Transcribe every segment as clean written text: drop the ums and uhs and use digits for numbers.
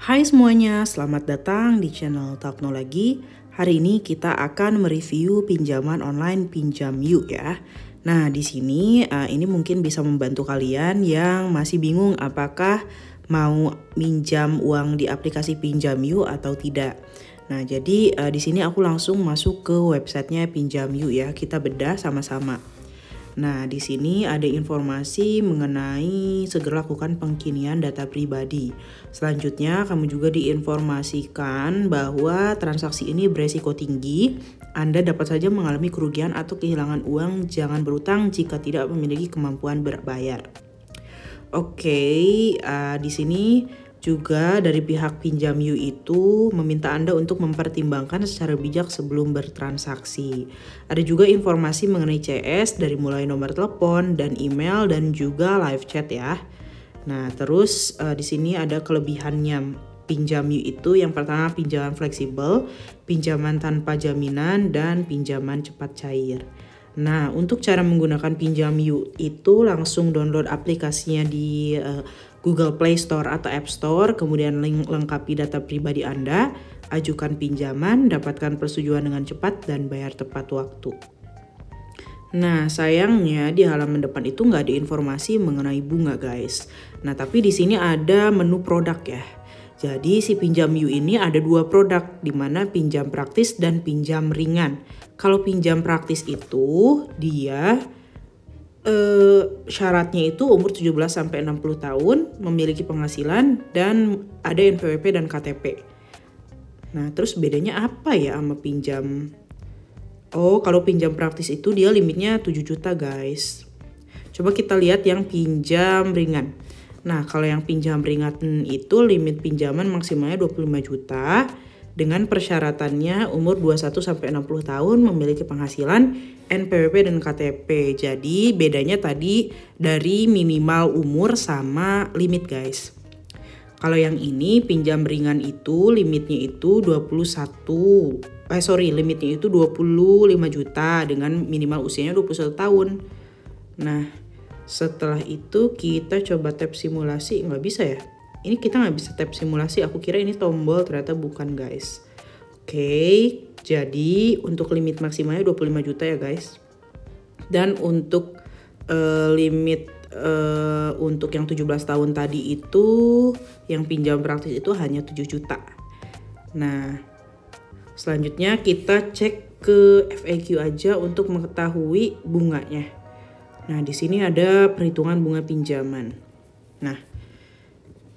Hai semuanya, selamat datang di channel Teknologi. Hari ini kita akan mereview pinjaman online Pinjam Yuk ya. Nah, di sini ini mungkin bisa membantu kalian yang masih bingung apakah mau minjam uang di aplikasi Pinjam Yuk atau tidak. Nah, jadi di sini aku langsung masuk ke websitenya Pinjam Yuk ya. Kita bedah sama-sama. Nah, di sini ada informasi mengenai segera lakukan pengkinian data pribadi. Selanjutnya, kamu juga diinformasikan bahwa transaksi ini beresiko tinggi. Anda dapat saja mengalami kerugian atau kehilangan uang. Jangan berutang jika tidak memiliki kemampuan berbayar. Oke, di sini juga dari pihak Pinjam Yuk itu meminta Anda untuk mempertimbangkan secara bijak sebelum bertransaksi. Ada juga informasi mengenai CS dari mulai nomor telepon dan email dan juga live chat ya. Nah, terus di sini ada kelebihannya Pinjam Yuk itu yang pertama pinjaman fleksibel, pinjaman tanpa jaminan, dan pinjaman cepat cair. Nah, untuk cara menggunakan Pinjam Yuk itu langsung download aplikasinya di Google Play Store atau App Store, kemudian lengkapi data pribadi Anda, ajukan pinjaman, dapatkan persetujuan dengan cepat, dan bayar tepat waktu. Nah, sayangnya di halaman depan itu nggak ada informasi mengenai bunga, guys. Nah, tapi di sini ada menu produk ya. Jadi si Pinjam Yuk ini ada dua produk, di mana pinjam praktis dan pinjam ringan. Kalau pinjam praktis itu dia syaratnya itu umur 17-60 tahun, memiliki penghasilan, dan ada NPWP dan KTP. Nah, terus bedanya apa ya sama pinjam? Oh, kalau pinjam praktis itu dia limitnya 7 juta guys. Coba kita lihat yang pinjam ringan. Nah, kalau yang pinjam ringan itu limit pinjaman maksimalnya 25 juta. Dengan persyaratannya umur 21-60 tahun, memiliki penghasilan, NPWP dan KTP. Jadi bedanya tadi dari minimal umur sama limit guys. Kalau yang ini pinjam ringan itu limitnya itu limitnya itu 25 juta dengan minimal usianya 21 tahun. Nah, setelah itu kita coba tap simulasi, nggak bisa ya? Ini kita nggak bisa tap simulasi, aku kira ini tombol, ternyata bukan guys. Oke, jadi untuk limit maksimalnya 25 juta ya guys. Dan untuk limit untuk yang 17 tahun tadi itu, yang pinjam praktis itu hanya 7 juta. Nah, selanjutnya kita cek ke FAQ aja untuk mengetahui bunganya. Nah, di sini ada perhitungan bunga pinjaman. Nah,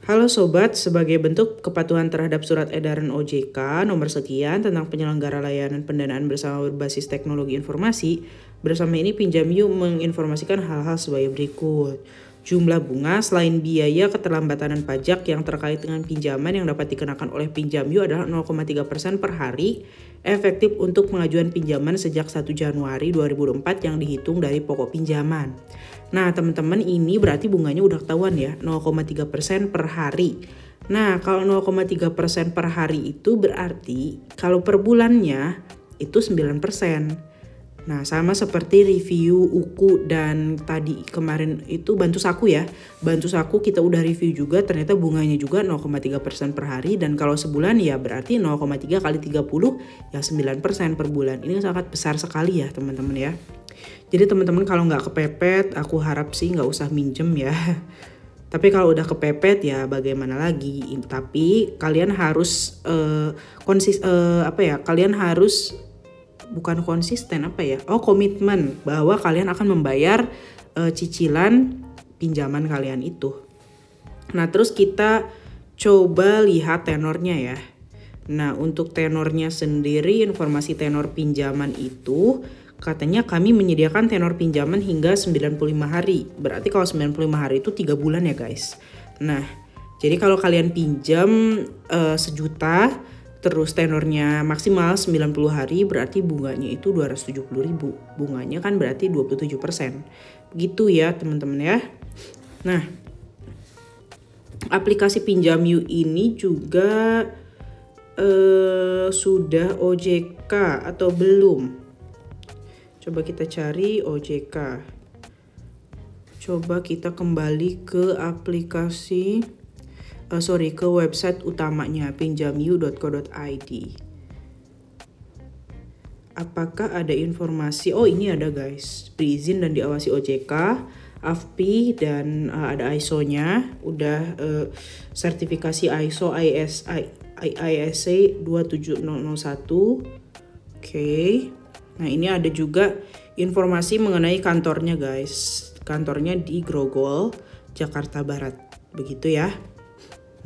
halo sobat, sebagai bentuk kepatuhan terhadap surat edaran OJK nomor sekian tentang penyelenggara layanan pendanaan bersama berbasis teknologi informasi, bersama ini Pinjam Yuk menginformasikan hal-hal sebagai berikut. Jumlah bunga selain biaya keterlambatan dan pajak yang terkait dengan pinjaman yang dapat dikenakan oleh Pinjam Yuk adalah 0,3% per hari, efektif untuk pengajuan pinjaman sejak 1 Januari 2024 yang dihitung dari pokok pinjaman. Nah, teman-teman, ini berarti bunganya udah ketahuan ya, 0,3% per hari. Nah, kalau 0,3% per hari itu berarti kalau per bulannya itu 9%. Nah, sama seperti review Uku dan tadi kemarin itu Bantu Saku ya. Bantu Saku kita udah review juga, ternyata bunganya juga 0,3% per hari. Dan kalau sebulan ya berarti 0,3 kali 30 ya 9% per bulan. Ini sangat besar sekali ya teman-teman ya. Jadi teman-teman kalau nggak kepepet, aku harap sih nggak usah minjem ya. Tapi kalau udah kepepet ya bagaimana lagi. Tapi kalian harus kalian harus bukan konsisten komitmen bahwa kalian akan membayar cicilan pinjaman kalian itu. Nah, terus kita coba lihat tenornya ya. Nah, untuk tenornya sendiri, informasi tenor pinjaman itu katanya kami menyediakan tenor pinjaman hingga 95 hari. Berarti kalau 95 hari itu 3 bulan ya guys. Nah, jadi kalau kalian pinjam 1 juta, terus tenornya maksimal 90 hari, berarti bunganya itu 270.000. Bunganya kan berarti 27%. Begitu ya teman-teman ya. Nah, aplikasi Pinjam Yuk ini juga sudah OJK atau belum? Coba kita cari OJK. Coba kita kembali ke aplikasi. ke website utamanya pinjamu.co.id. Apakah ada informasi? Oh, ini ada guys, berizin dan diawasi OJK, AFPI, dan ada ISO-nya, udah sertifikasi ISO ISA 27001. Oke. Nah, ini ada juga informasi mengenai kantornya guys. Kantornya di Grogol, Jakarta Barat. Begitu ya.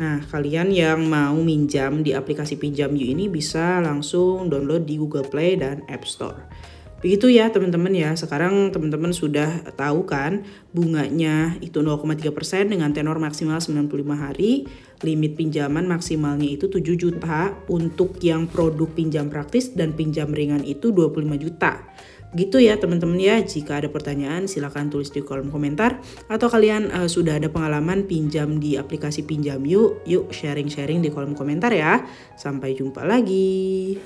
Nah, kalian yang mau minjam di aplikasi Pinjam You ini bisa langsung download di Google Play dan App Store. Begitu ya teman-teman ya. Sekarang teman-teman sudah tahu kan bunganya itu 0,3% dengan tenor maksimal 95 hari. Limit pinjaman maksimalnya itu 7 juta untuk yang produk pinjam praktis dan pinjam ringan itu 25 juta. Gitu ya teman-teman ya. Jika ada pertanyaan silahkan tulis di kolom komentar. Atau kalian sudah ada pengalaman pinjam di aplikasi Pinjam You, yuk sharing-sharing di kolom komentar ya. Sampai jumpa lagi.